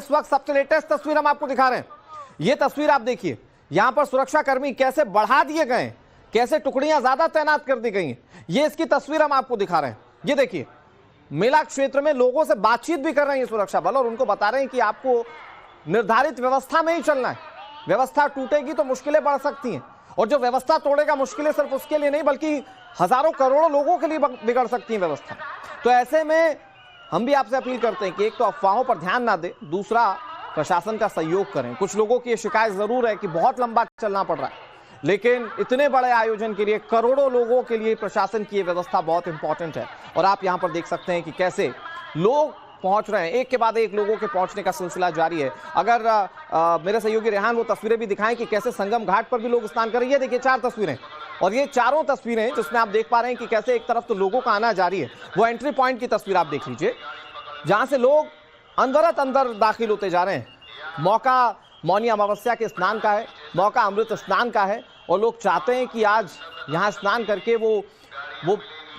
इस वक्त सबसे लेटेस्ट तस्वीर हम आपको दिखा रहे हैं। ये तस्वीर आप देखिए, यहां पर सुरक्षाकर्मी कैसे बढ़ा दिए गए, कैसे टुकड़ियां ज्यादा तैनात कर दी गई हैं। ये इसकी तस्वीर हम आपको दिखा रहे हैं। ये देखिए, मेला क्षेत्र में लोगों से बातचीत भी कर रहे हैं सुरक्षा बल और उनको बता रहे हैं कि आपको निर्धारित व्यवस्था में ही चलना है। व्यवस्था टूटेगी तो मुश्किलें बढ़ सकती हैं, और जो व्यवस्था तोड़ेगा मुश्किलें सिर्फ उसके लिए नहीं बल्कि हजारों करोड़ों लोगों के लिए बिगड़ सकती है व्यवस्था। तो ऐसे में हम भी आपसे अपील करते हैं कि एक तो अफवाहों पर ध्यान ना दें, दूसरा प्रशासन का सहयोग करें। कुछ लोगों की ये शिकायत जरूर है कि बहुत लंबा चलना पड़ रहा है, लेकिन इतने बड़े आयोजन के लिए, करोड़ों लोगों के लिए प्रशासन की ये व्यवस्था बहुत इंपॉर्टेंट है। और आप यहां पर देख सकते हैं कि कैसे लोग पहुंच रहे हैं, एक के बाद एक लोगों के पहुंचने का सिलसिला जारी है। अगर मेरे सहयोगी रेहान वो तस्वीरें भी दिखाएं कि कैसे संगम घाट पर भी लोग स्नान कर रहे हैं। ये देखिए 4 तस्वीरें, और ये चारों तस्वीरें जिसमें आप देख पा रहे हैं कि कैसे एक तरफ तो लोगों का आना जारी है। वो एंट्री पॉइंट की तस्वीर आप देख लीजिए, जहां से लोग अंदर दाखिल होते जा रहे हैं। मौका मौनी अमावस्या के स्नान का है, मौका अमृत स्नान का है, और लोग चाहते हैं कि आज यहाँ स्नान करके वो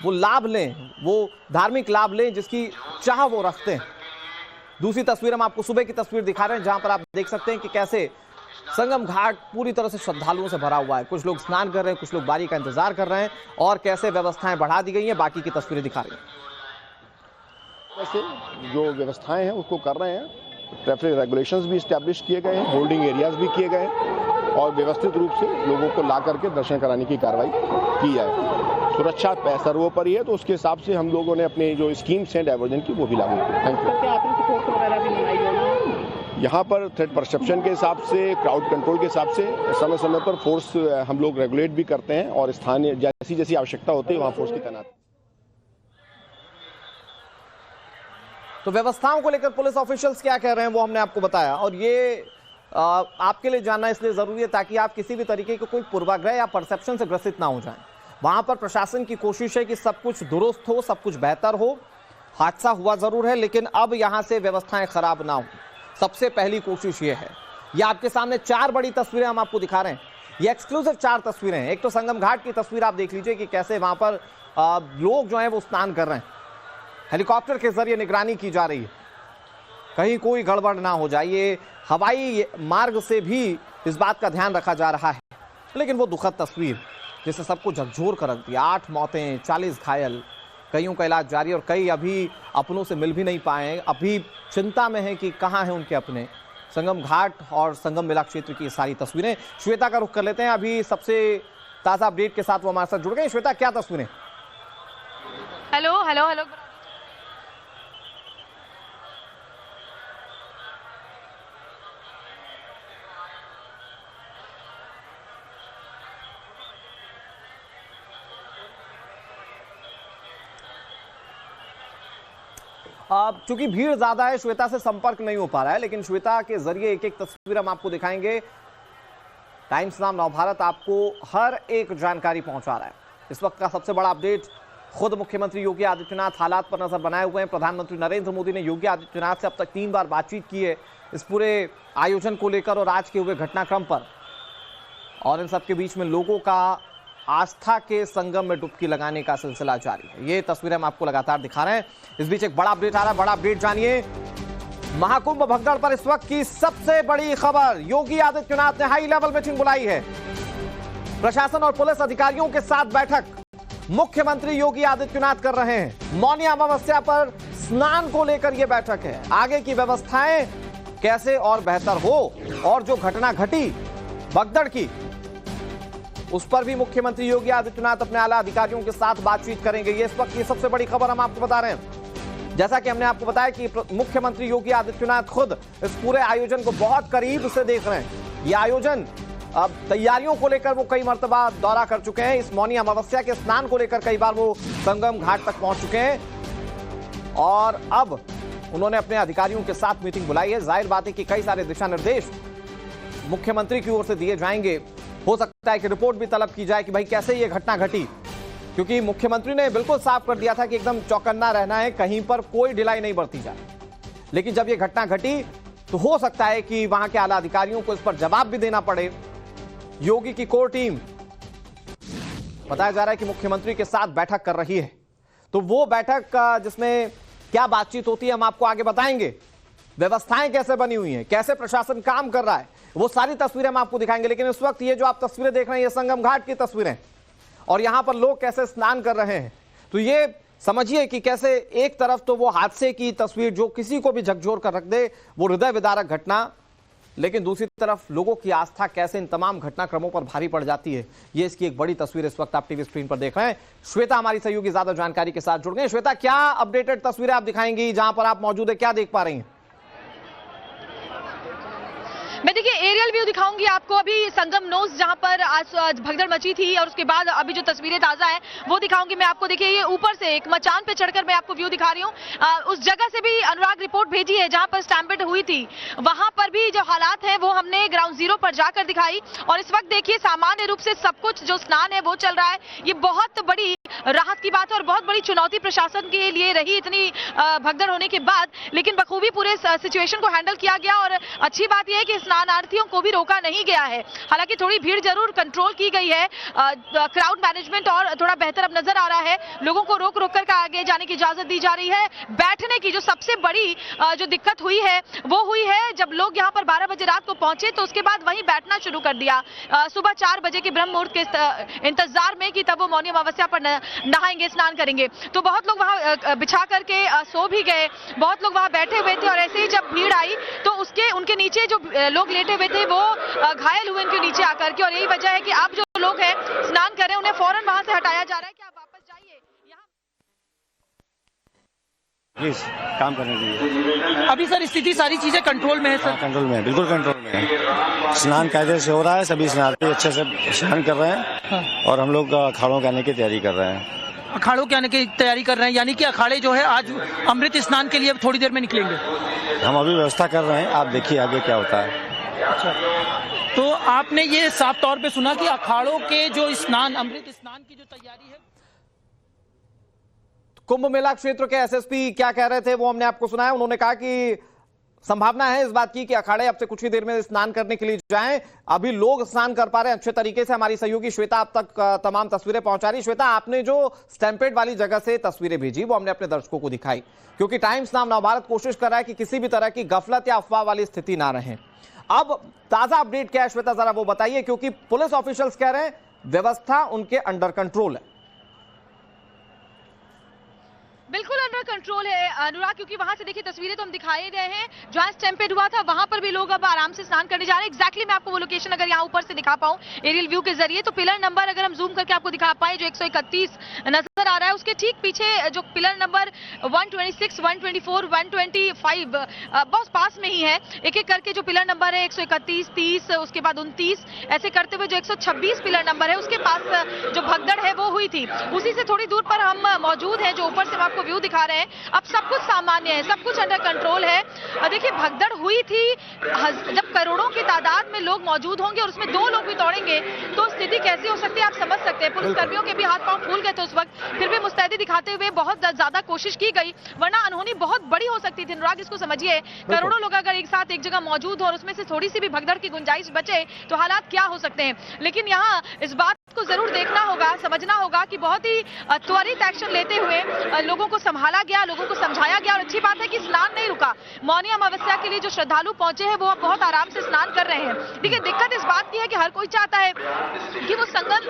लाभ लें, वो धार्मिक लाभ लें जिसकी चाह वो रखते हैं। दूसरी तस्वीर हम आपको सुबह की तस्वीर दिखा रहे हैं, जहां पर आप देख सकते हैं कि कैसे संगम घाट पूरी तरह से श्रद्धालुओं से भरा हुआ है। कुछ लोग स्नान कर रहे हैं, कुछ लोग बारी का इंतजार कर रहे हैं, और कैसे व्यवस्थाएं बढ़ा दी गई हैं बाकी की तस्वीरें दिखा रही हैं। वैसे जो व्यवस्थाएं हैं उसको कर रहे हैं। ट्रैफिक रेगुलेशंस भी इस्टेब्लिश किए गए हैं, होल्डिंग एरियाज भी किए गए हैं, और व्यवस्थित रूप से लोगों को ला करके दर्शन कराने की कार्रवाई की जाए। सुरक्षा सर्वोपरि है, तो उसके हिसाब से हम लोगों ने अपने जो स्कीम्स हैं डाइवर्जन की वो भी लागू की। Thank you. यहाँ पर थ्रेट परसेप्शन के हिसाब से, क्राउड कंट्रोल के हिसाब से समय समय पर फोर्स हम लोग रेगुलेट भी करते हैं, और स्थानीय जैसी जैसी आवश्यकता होती है वहाँ फोर्स की तैनात। तो व्यवस्थाओं को लेकर पुलिस ऑफिशियल्स क्या कह रहे हैं वो हमने आपको बताया, और ये आपके लिए जानना इसलिए जरूरी है ताकि आप किसी भी तरीके के कोई पूर्वाग्रह या परसेप्शन से ग्रसित ना हो जाएं। वहां पर प्रशासन की कोशिश है कि सब कुछ दुरुस्त हो, सब कुछ बेहतर हो। हादसा हुआ जरूर है, लेकिन अब यहां से व्यवस्थाएं खराब ना हो, सबसे पहली कोशिश ये है। ये आपके सामने 4 बड़ी तस्वीरें हम आपको दिखा रहे हैं। ये एक्सक्लूसिव 4 तस्वीरें हैं। एक तो संगम घाट की तस्वीर आप देख लीजिए कि कैसे वहां पर लोग जो है वो स्नान कर रहे हैं। हेलीकॉप्टर के जरिए निगरानी की जा रही है, कहीं कोई गड़बड़ ना हो जाए। ये हवाई मार्ग से भी इस बात का ध्यान रखा जा रहा है। लेकिन वो दुखद तस्वीर जिससे सबको झकझोर कर रख दिया। 8 मौतें, 40 घायल, कईयों का इलाज जारी, और कई अभी अपनों से मिल भी नहीं पाए, अभी चिंता में है कि कहाँ हैं उनके अपने। संगम घाट और संगम मेला क्षेत्र की सारी तस्वीरें। श्वेता का रुख कर लेते हैं, अभी सबसे ताजा अपडेट के साथ वो हमारे साथ जुड़ गए। श्वेता, क्या तस्वीरें? हेलो हेलो हेलो चूंकि भीड़ ज्यादा है, श्वेता से संपर्क नहीं हो पा रहा है, लेकिन श्वेता के जरिए एक एक तस्वीर हम आपको दिखाएंगे। टाइम्स नाम नवभारत आपको हर एक जानकारी पहुंचा रहा है। इस वक्त का सबसे बड़ा अपडेट, खुद मुख्यमंत्री योगी आदित्यनाथ हालात पर नजर बनाए हुए हैं। प्रधानमंत्री नरेंद्र मोदी ने योगी आदित्यनाथ से अब तक 3 बार बातचीत की है इस पूरे आयोजन को लेकर और आज के हुए घटनाक्रम पर, और इन सबके बीच में लोगों का आस्था के संगम में डुबकी लगाने का सिलसिला जारी है। ये तस्वीरें हम आपको लगातार दिखा रहे हैं। इस बीच एक बड़ा अपडेट आ रहा है, बड़ा अपडेट जानिए। महाकुंभ भगदड़ पर इस वक्त की सबसे बड़ी खबर, योगी आदित्यनाथ ने हाई लेवल मीटिंग बुलाई है। प्रशासन और पुलिस अधिकारियों के साथ बैठक मुख्यमंत्री योगी आदित्यनाथ कर रहे हैं। मौनी अमावस्या पर स्नान को लेकर यह बैठक है। आगे की व्यवस्थाएं कैसे और बेहतर हो, और जो घटना घटी भगदड़ की उस पर भी मुख्यमंत्री योगी आदित्यनाथ अपने आला अधिकारियों के साथ बातचीत करेंगे। ये इस वक्त की सबसे बड़ी खबर हम आपको बता रहे हैं। जैसा कि हमने आपको बताया कि मुख्यमंत्री योगी आदित्यनाथ खुद इस पूरे आयोजन को बहुत करीब से देख रहे हैं। ये आयोजन अब तैयारियों को लेकर वो कई मर्तबा दौरा कर चुके हैं। इस मौनी अमावस्या के स्नान को लेकर कई बार वो संगम घाट तक पहुंच चुके हैं, और अब उन्होंने अपने अधिकारियों के साथ मीटिंग बुलाई है। जाहिर बात है कि कई सारे दिशा निर्देश मुख्यमंत्री की ओर से दिए जाएंगे। हो सकता है कि रिपोर्ट भी तलब की जाए कि भाई कैसे ये घटना घटी, क्योंकि मुख्यमंत्री ने बिल्कुल साफ कर दिया था कि एकदम चौकन्ना रहना है, कहीं पर कोई ढिलाई नहीं बरती जाए। लेकिन जब ये घटना घटी तो हो सकता है कि वहां के आला अधिकारियों को इस पर जवाब भी देना पड़े। योगी की कोर टीम बताया जा रहा है कि मुख्यमंत्री के साथ बैठक कर रही है। तो वो बैठक जिसमें क्या बातचीत होती है हम आपको आगे बताएंगे। व्यवस्थाएं कैसे बनी हुई हैं, कैसे प्रशासन काम कर रहा है, वो सारी तस्वीरें हम आपको दिखाएंगे। लेकिन इस वक्त ये जो आप तस्वीरें देख रहे हैं, ये संगम घाट की तस्वीरें और यहां पर लोग कैसे स्नान कर रहे हैं। तो ये समझिए कि कैसे एक तरफ तो वो हादसे की तस्वीर जो किसी को भी झकझोर कर रख दे, वो हृदय विदारक घटना, लेकिन दूसरी तरफ लोगों की आस्था कैसे इन तमाम घटनाक्रमों पर भारी पड़ जाती है। ये इसकी एक बड़ी तस्वीर इस वक्त आप टीवी स्क्रीन पर देख रहे हैं। श्वेता हमारी सहयोगी ज्यादा जानकारी के साथ जुड़ गए। श्वेता, क्या अपडेटेड तस्वीरें आप दिखाएंगी जहां पर आप मौजूद है, क्या देख पा रही हैं? मैं देखिए एरियल व्यू दिखाऊंगी आपको। अभी संगम नोस जहां पर आज भगदड़ मची थी और उसके बाद अभी जो तस्वीरें ताजा हैं वो दिखाऊंगी मैं आपको। देखिए ये ऊपर से एक मचान पे चढ़कर मैं आपको व्यू दिखा रही हूँ। उस जगह से भी अनुराग रिपोर्ट भेजी है जहां पर स्टैम्पेड हुई थी, वहां पर भी जो हालात है वो हमने ग्राउंड जीरो पर जाकर दिखाई। और इस वक्त देखिए सामान्य रूप से सब कुछ जो स्नान है वो चल रहा है। ये बहुत बड़ी राहत की बात है और बहुत बड़ी चुनौती प्रशासन के लिए रही इतनी भगदड़ होने के बाद, लेकिन बखूबी पूरे सिचुएशन को हैंडल किया गया। और अच्छी बात यह है कि स्नानार्थियों को भी रोका नहीं गया है। हालांकि थोड़ी भीड़ जरूर कंट्रोल की गई है, क्राउड मैनेजमेंट और थोड़ा बेहतर अब नजर आ रहा है। लोगों को रोक रोक कर आगे जाने की इजाजत दी जा रही है। बैठने की जो सबसे बड़ी जो दिक्कत हुई है वो हुई है जब लोग यहाँ पर 12 बजे रात को पहुंचे तो उसके बाद वहीं बैठना शुरू कर दिया। सुबह 4 बजे के ब्रह्म मुहूर्त के इंतजार में कि तब वो मौनी अमावस्या पर नहाएंगे, स्नान करेंगे। तो बहुत लोग वहां बिछा करके सो भी गए, बहुत लोग वहां बैठे हुए थे। और ऐसे ही जब भीड़ आई तो उनके नीचे जो लोग लेटे हुए थे वो घायल हुए इनके नीचे आकर के। और यही वजह है कि आप जो लोग हैं स्नान कर रहे हैं उन्हें फौरन वहां से हटाया जा रहा है कि आप वापस जाइए। प्लीज काम करने दीजिए। अभी सर स्थिति सारी चीजें कंट्रोल में है सर? कंट्रोल में है, बिल्कुल कंट्रोल में है। स्नान कायदे से हो रहा है, सभी स्नानार्थी अच्छे से स्नान कर रहे हैं। हाँ। और हम लोग अखाड़ों के आने की तैयारी कर रहे हैं। अखाड़ों के आने की तैयारी कर रहे हैं, यानी कि अखाड़े जो है आज अमृत स्नान के लिए थोड़ी देर में निकलेंगे। हम अभी व्यवस्था कर रहे हैं, आप देखिए आगे क्या होता है। अच्छा, तो आपने ये साफ तौर पे सुना कि अखाड़ों के जो स्नान, अमृत स्नान की जो तैयारी है। कुंभ मेला क्षेत्र के एसएसपी क्या कह रहे थे वो हमने आपको सुनाया। उन्होंने कहा कि संभावना है इस बात की कि अखाड़े अब से कुछ ही देर में स्नान करने के लिए जाएं। अभी लोग स्नान कर पा रहे हैं अच्छे तरीके से। हमारी सहयोगी श्वेता अब तक तमाम तस्वीरें पहुंचा रही। श्वेता, आपने जो स्टैम्पेड वाली जगह से तस्वीरें भेजी वो हमने अपने दर्शकों को दिखाई, क्योंकि टाइम्स नाम नवभारत कोशिश कर रहा है कि किसी भी तरह की गफलत या अफवाह वाली स्थिति ना रहे। अब ताजा अपडेट क्या है श्वेता, जरा वो बताइए, क्योंकि पुलिस ऑफिशियल्स कह रहे हैं व्यवस्था उनके अंडर कंट्रोल है। बिल्कुल अंडर कंट्रोल है अनुराग, क्योंकि वहां से देखिए तस्वीरें तो हम दिखाए रहे हैं। जहां स्टैम्पेड हुआ था वहां पर भी लोग अब आराम से स्नान करने जा रहे हैं। एक्जैक्टली मैं आपको वो लोकेशन अगर यहाँ ऊपर से दिखा पाऊं एरियल व्यू के जरिए, तो पिलर नंबर अगर हम जूम करके आपको दिखा पाए जो 131 नजर आ रहा है, उसके ठीक पीछे जो पिलर नंबर 126, 124, 125 बहुत पास में ही है। एक एक करके जो पिलर नंबर है 131, 30, उसके बाद 29, ऐसे करते हुए जो 126 पिलर नंबर है उसके पास जो भगदड़ है वो हुई थी। उसी से थोड़ी दूर पर हम मौजूद हैं, जो ऊपर से आपको व्यू दिखा रहे हैं। अब सब कुछ सामान्य है, सब कुछ अंडर कंट्रोल है। देखिए भगदड़ हुई थी जब करोड़ों की तादाद में लोग मौजूद होंगे और उसमें 2 लोग भी दौड़ेंगे तो स्थिति कैसी हो सकती है आप समझ सकते हैं। पुलिस कर्मियों के भी हाथ पांव फूल गए थे उस वक्त, फिर भी मुस्तैदी दिखाते हुए बहुत ज्यादा कोशिश की गई, वरना अनहोनी बहुत बड़ी हो सकती थी। अनुराग, इसको समझिए, करोड़ों लोग अगर एक साथ एक जगह मौजूद हो और उसमें से थोड़ी सी भी भगदड़ की गुंजाइश बचे तो हालात क्या हो सकते हैं। लेकिन यहाँ इस बात को जरूर देखना होगा, समझना होगा कि बहुत ही त्वरित एक्शन लेते हुए लोगों को संभाला गया, लोगों को समझाया गया। और अच्छी बात है कि स्नान नहीं रुका। मौनी अमावस्या के लिए जो श्रद्धालु पहुंचे हैं वो अब बहुत आराम से स्नान कर रहे हैं। देखिए दिक्कत इस बात की है कि हर कोई चाहता है कि वो संगम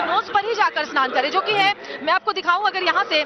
नोस पर ही जाकर स्नान करे, जो कि है, मैं आपको दिखाऊं अगर यहाँ से